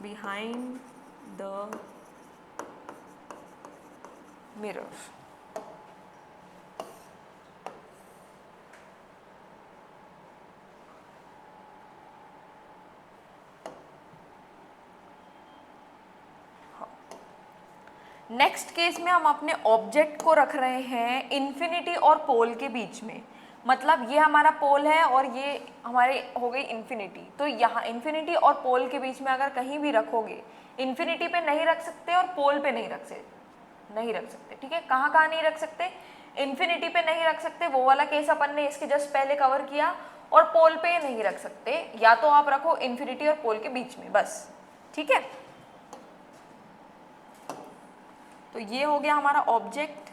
Speaker 1: behind the mirror. Next case में हम अपने ऑब्जेक्ट को रख रहे हैं इन्फिनिटी और पोल के बीच में, मतलब ये हमारा पोल है और ये हमारे हो गई इन्फिनिटी। तो यहाँ इन्फिनिटी और पोल के बीच में अगर कहीं भी रखोगे, इन्फिनिटी पे नहीं रख सकते और पोल पे नहीं रख सकते, ठीक है। कहाँ कहाँ नहीं रख सकते? इन्फिनिटी पे नहीं रख सकते, वो वाला केस अपन ने इसके जस्ट पहले कवर किया, और पोल पे नहीं रख सकते, या तो आप रखो इन्फिनिटी और पोल के बीच में बस, ठीक है। तो ये हो गया हमारा ऑब्जेक्ट।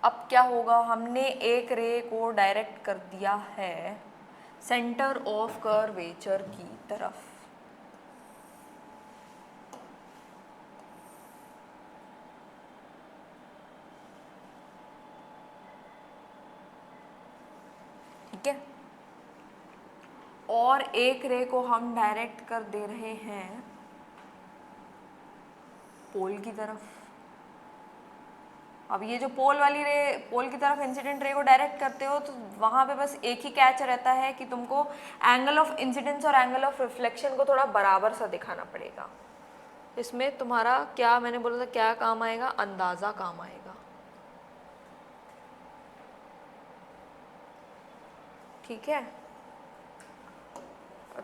Speaker 1: अब क्या होगा, हमने एक रे को डायरेक्ट कर दिया है सेंटर ऑफ कर्वेचर की तरफ। ठीक है, और एक रे को हम डायरेक्ट कर दे रहे हैं पोल की तरफ। अब ये जो पोल वाली रे, पोल की तरफ इंसिडेंट रे को डायरेक्ट करते हो तो वहाँ पे बस एक ही कैच रहता है कि तुमको एंगल ऑफ इंसिडेंस और एंगल ऑफ रिफ्लेक्शन को थोड़ा बराबर सा दिखाना पड़ेगा। इसमें तुम्हारा क्या, मैंने बोला था क्या काम आएगा, अंदाज़ा काम आएगा। ठीक है,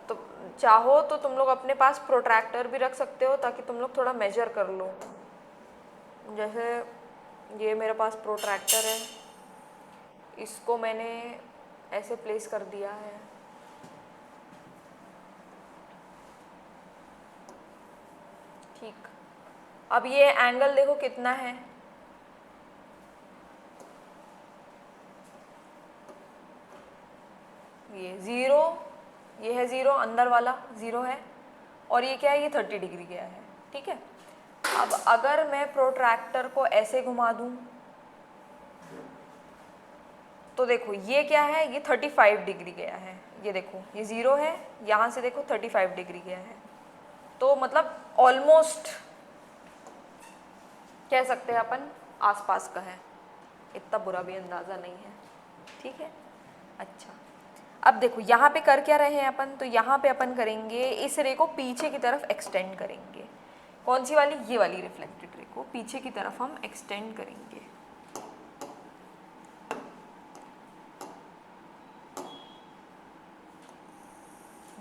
Speaker 1: तो चाहो तो तुम लोग अपने पास प्रोट्रैक्टर भी रख सकते हो ताकि तुम लोग थोड़ा मेजर कर लो। जैसे ये मेरे पास प्रोट्रैक्टर है, इसको मैंने ऐसे प्लेस कर दिया है। ठीक, अब ये एंगल देखो कितना है, ये 0, ये है 0, अंदर वाला 0 है, और ये क्या है, ये 30 डिग्री गया है। ठीक है, अब अगर मैं प्रोट्रैक्टर को ऐसे घुमा दूं तो देखो ये क्या है, ये 35 डिग्री गया है। ये देखो ये 0 है, यहाँ से देखो 35 डिग्री गया है, तो मतलब ऑलमोस्ट कह सकते हैं अपन आसपास का है, इतना बुरा भी अंदाज़ा नहीं है। ठीक है, अच्छा अब देखो यहाँ पे कर क्या रहे हैं अपन, तो यहाँ पे अपन करेंगे इस रे को पीछे की तरफ एक्सटेंड करेंगे। कौन सी वाली, ये वाली रिफ्लेक्टेड रे को पीछे की तरफ हम एक्सटेंड करेंगे।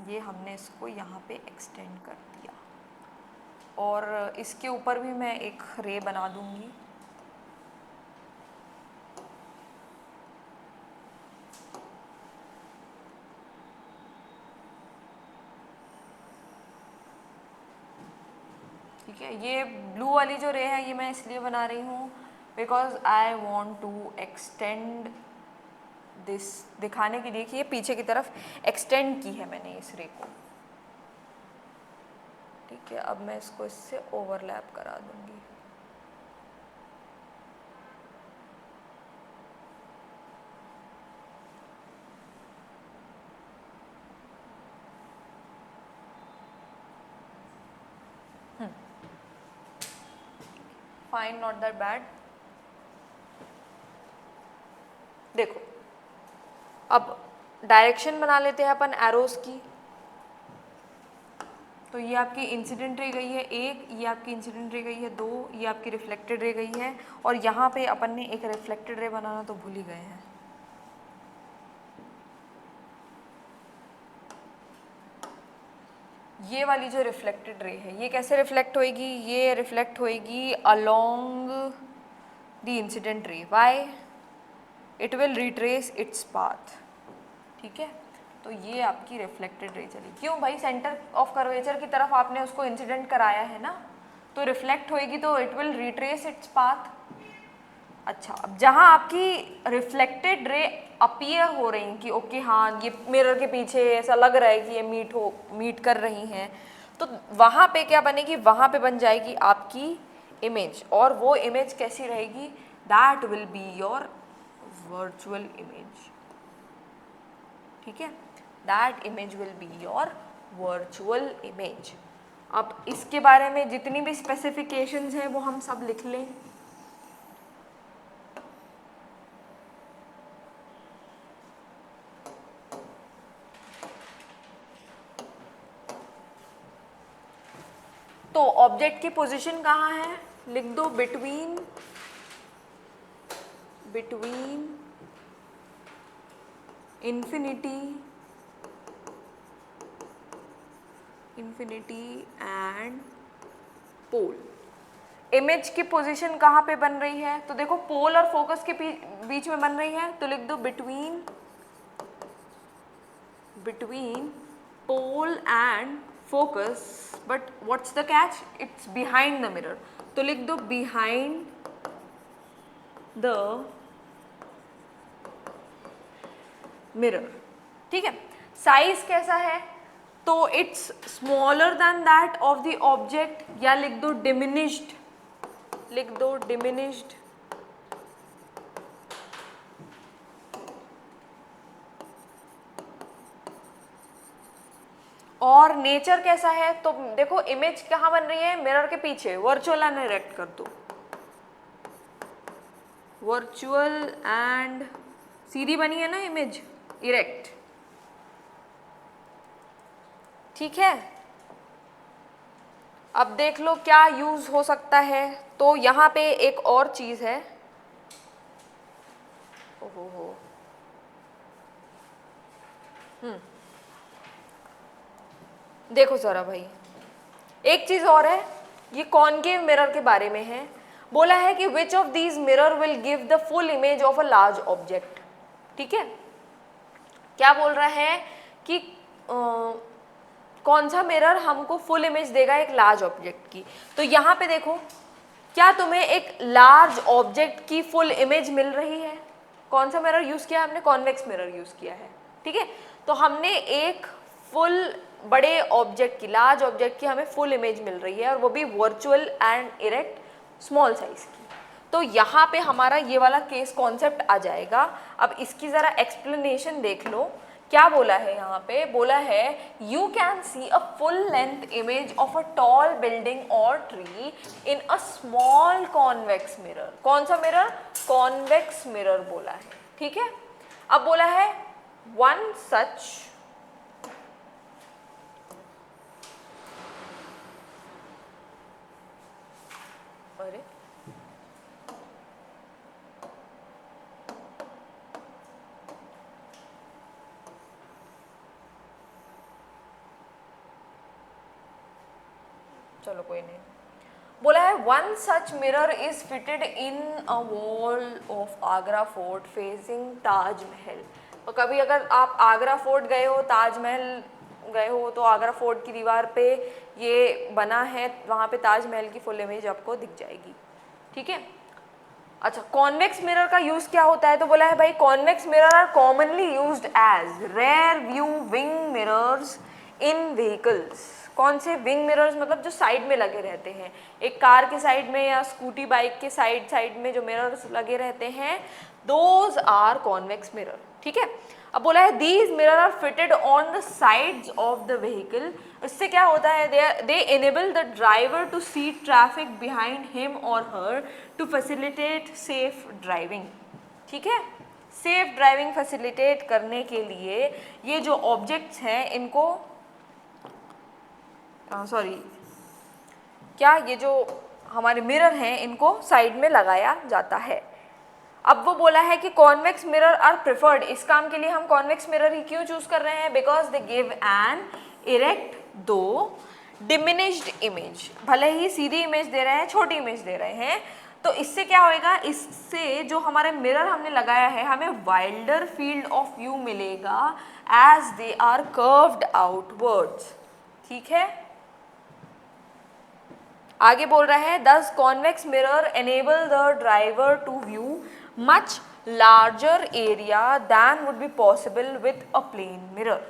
Speaker 1: ये हमने इसको यहाँ पे एक्सटेंड कर दिया, और इसके ऊपर भी मैं एक रे बना दूंगी। ठीक है, ये ब्लू वाली जो रे है ये मैं इसलिए बना रही हूँ because I want to extend this, दिखाने के लिए कि ये पीछे की तरफ एक्सटेंड की है मैंने इस रे को। ठीक है, अब मैं इसको इससे ओवरलैप करा दूंगी। Fine, not that bad. देखो अब डायरेक्शन बना लेते हैं अपन एरोस की। तो ये आपकी इंसिडेंट रे गई है 1, ये आपकी इंसिडेंट रे गई है 2, ये आपकी रिफ्लेक्टेड रे गई है, और यहाँ पे अपन ने एक रिफ्लेक्टेड रे बनाना तो भूल ही गए हैं। ये वाली जो रिफ्लेक्टेड रे है ये कैसे रिफ्लेक्ट होएगी, ये रिफ्लेक्ट होएगी along the incident ray, why, it will retrace its path. ठीक है, तो ये आपकी रिफ्लेक्टेड रे चली। क्यों भाई, सेंटर ऑफ कर्वेचर की तरफ आपने उसको इंसिडेंट कराया है ना, तो रिफ्लेक्ट होएगी तो it will retrace its path. अच्छा, अब जहाँ आपकी रिफ्लेक्टेड रे अपीयर हो रही कि ओके हाँ ये मिरर के पीछे ऐसा लग रहा है कि ये मीट कर रही हैं, तो वहाँ पे क्या बनेगी, वहाँ पे बन जाएगी आपकी इमेज, और वो इमेज कैसी रहेगी, that will be your virtual image. ठीक है, that image will be your virtual image. अब इसके बारे में जितनी भी स्पेसिफिकेशंस हैं वो हम सब लिख लें। तो ऑब्जेक्ट की पोजीशन कहाँ है, लिख दो between infinity and pole. Image की पोजीशन कहाँ पे बन रही है, तो देखो पोल और फोकस के बीच में बन रही है, तो लिख दो between pole and focus, but what's the catch, it's behind the mirror, तो लिख दो behind the mirror। ठीक है, साइज कैसा है, तो it's smaller than that of the object, या लिख दो diminished, और नेचर कैसा है, तो देखो इमेज कहाँ बन रही है, मिरर के पीछे, वर्चुअल एंड डायरेक्ट कर दो, वर्चुअल एंड सीधी बनी है ना इमेज, इरेक्ट, ठीक है। अब देख लो क्या यूज हो सकता है। तो यहाँ पे एक और चीज है, ओहो, देखो जरा भाई, एक चीज और है, ये कॉनकेव मिरर के बारे में है। बोला है कि which of these mirror will give the full image of a large object, ठीक है। क्या बोल रहा है कि कौन सा मिरर हमको फुल इमेज देगा एक लार्ज ऑब्जेक्ट की। तो यहाँ पे देखो, क्या तुम्हें एक लार्ज ऑब्जेक्ट की फुल इमेज मिल रही है? कौन सा मिरर यूज किया हमने? कॉन्वेक्स मिरर यूज किया है, ठीक है। तो हमने एक फुल बड़े ऑब्जेक्ट की, लार्ज ऑब्जेक्ट की हमें फुल इमेज मिल रही है, और वो भी virtual and erect small size की। तो यहाँ पे हमारा ये वाला केस कॉन्सेप्ट आ जाएगा। अब इसकी ज़रा एक्सप्लेनेशन देख लो, क्या बोला है यहाँ पे। बोला है you can see a full length image of a tall building और tree in a small convex mirror. कौन सा मिरर? कॉन्वेक्स मिरर बोला है, ठीक है। अब बोला है वन सच अरे चलो कोई नहीं। बोला है one such mirror is fitted in a wall of Agra fort facing Taj Mahal. तो कभी अगर आप आगरा फोर्ट गए हो, ताजमहल गए हो, तो आगरा फोर्ट की दीवार पे ये बना है, वहाँ पे ताजमहल की फुल इमेज आपको दिख जाएगी, ठीक है। अच्छा, कॉन्वेक्स मिरर का यूज क्या होता है? तो बोला है भाई convex mirror are commonly used as rear view wing mirrors in vehicles. कौन से विंग मिरर्स? मतलब जो साइड में लगे रहते हैं, एक कार के साइड में या स्कूटी बाइक के साइड में जो मिरर्स लगे रहते हैं, दोज आर कॉन्वेक्स मिरर, ठीक है। अब बोला है these mirror are fitted on the sides of the vehicle. इससे क्या होता है? They enable the driver to see traffic behind him और her to facilitate safe driving, ठीक है। सेफ ड्राइविंग फैसिलिटेट करने के लिए ये जो ऑब्जेक्ट्स हैं इनको क्या ये जो हमारे मिरर हैं इनको साइड में लगाया जाता है। अब वो बोला है कि कॉन्वेक्स मिरर आर प्रेफर्ड। इस काम के लिए हम कॉन्वेक्स मिरर ही क्यों चूज कर रहे हैं? Because they give an erect दो डिमिनिश्ड इमेज। भले ही सीधी इमेज दे रहे हैं, छोटी इमेज दे रहे हैं, तो इससे क्या होएगा? इससे जो हमारे मिरर हमने लगाया है हमें वाइल्डर फील्ड ऑफ व्यू मिलेगा as they are curved outwards, ठीक है। आगे बोल रहा है thus convex mirror enable the driver to view much larger area than would be possible with a plain mirror.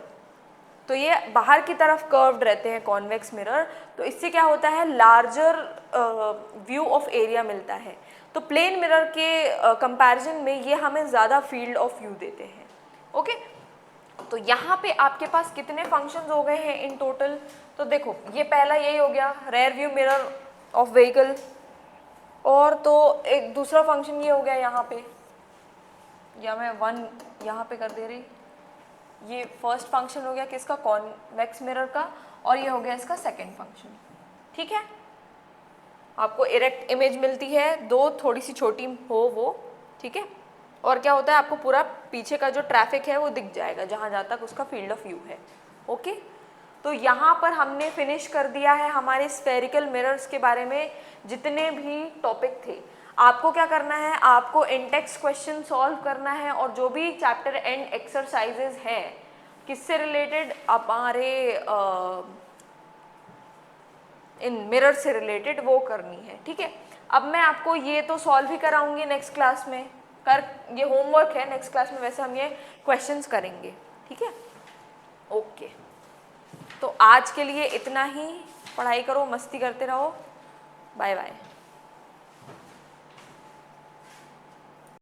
Speaker 1: तो ये बाहर की तरफ कर्व्ड रहते हैं कॉन्वेक्स मिरर, तो इससे क्या होता है? लार्जर व्यू ऑफ एरिया मिलता है। तो प्लेन मिरर के कंपैरिजन में ये हमें ज़्यादा फील्ड ऑफ व्यू देते हैं, ओके। तो यहाँ पे आपके पास कितने फंक्शंस हो गए हैं इन टोटल? तो देखो, ये पहला यही हो गया, rear view mirror of vehicle. और तो एक दूसरा फंक्शन ये हो गया यहाँ पे, या मैं वन यहाँ पे कर दे रही, ये फर्स्ट फंक्शन हो गया किसका? कॉन्वेक्स मिरर का, और ये हो गया इसका सेकंड फंक्शन, ठीक है। आपको इरेक्ट इमेज मिलती है, दो थोड़ी सी छोटी हो वो, ठीक है। और क्या होता है? आपको पूरा पीछे का जो ट्रैफिक है वो दिख जाएगा जहाँ जहाँ तक उसका फील्ड ऑफ व्यू है, ओके। तो यहाँ पर हमने फिनिश कर दिया है हमारे स्फेरिकल मिरर्स के बारे में जितने भी टॉपिक थे। आपको क्या करना है? आपको इंटेक्स क्वेश्चन सॉल्व करना है, और जो भी चैप्टर एंड एक्सरसाइजेज हैं किससे रिलेटेड? हमारे इन मिरर से रिलेटेड वो करनी है, ठीक है। अब मैं आपको ये तो सॉल्व ही कराऊंगी नेक्स्ट क्लास में, ये होमवर्क है, नेक्स्ट क्लास में वैसे हम ये क्वेश्चंस करेंगे, ठीक है, ओके। तो आज के लिए इतना ही, पढ़ाई करो, मस्ती करते रहो, बाय बाय।